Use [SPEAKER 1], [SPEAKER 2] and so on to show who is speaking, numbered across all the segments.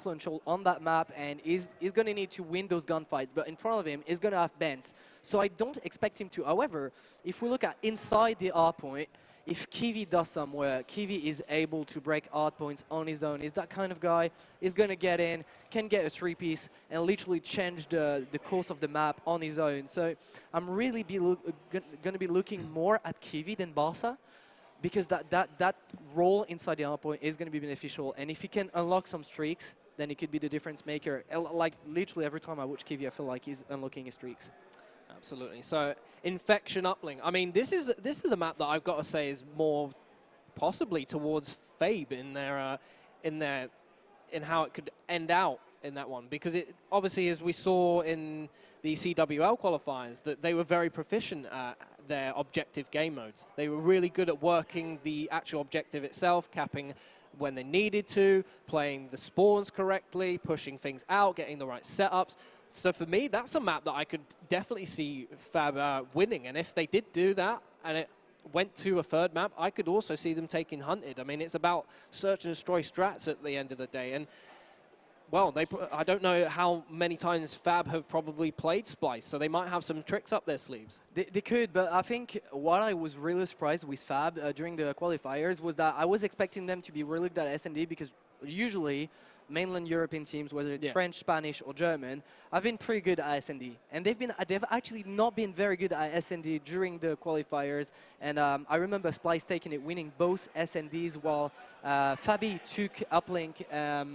[SPEAKER 1] influential on that map and is going to need to win those gunfights. But in front of him is going to have Benz. So I don't expect him to. However, if we look at inside the R point, if kivE does some work, kivE is able to break hard points on his own. He's that kind of guy. He's going to get in, can get a 3-piece, and literally change the course of the map on his own. So I'm really going to be looking more at kivE than Barca, because that role inside the R point is going to be beneficial. And if he can unlock some streaks, then he could be the difference maker. Like, literally every time I watch kivE, I feel like he's unlocking his streaks.
[SPEAKER 2] Absolutely. So, Infection uplink. I mean, this is a map that I've got to say is more possibly towards fabE in how it could end out in that one, because it obviously, as we saw in the CWL qualifiers, that they were very proficient at their objective game modes. They were really good at working the actual objective itself, capping when they needed to, playing the spawns correctly, pushing things out, getting the right setups. So for me, that's a map that I could definitely see fabE winning. And if they did do that and it went to a third map, I could also see them taking Hunted. I mean, it's about search and destroy strats at the end of the day. And, well, I don't know how many times fabE have probably played Splyce, so they might have some tricks up their sleeves.
[SPEAKER 1] They could, but I think what I was really surprised with fabE during the qualifiers was that I was expecting them to be really good at S&D, because usually mainland European teams, whether it's French, Spanish, or German, have been pretty good at S&D. And they've actually not been very good at S&D during the qualifiers. And I remember Splyce taking it, winning both S&Ds, while fabE took uplink.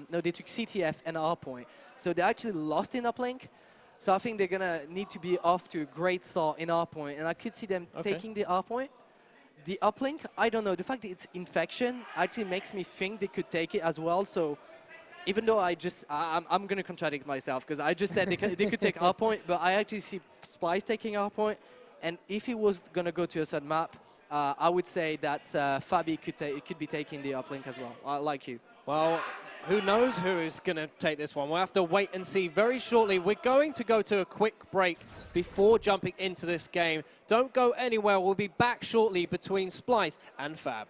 [SPEAKER 1] No, they took CTF and R point. So they actually lost in uplink. So I think they're going to need to be off to a great start in R point. And I could see them taking the R point. The uplink, I don't know. The fact that it's Infection actually makes me think they could take it as well. So even though I'm going to contradict myself, because I just said they could take R point, but I actually see Splyce taking R point. And if he was going to go to a certain map, I would say that fabE could be taking the uplink as well, like you.
[SPEAKER 2] Well, who knows who is going to take this one? We'll have to wait and see very shortly. We're going to go to a quick break before jumping into this game. Don't go anywhere. We'll be back shortly between Splyce and fabE.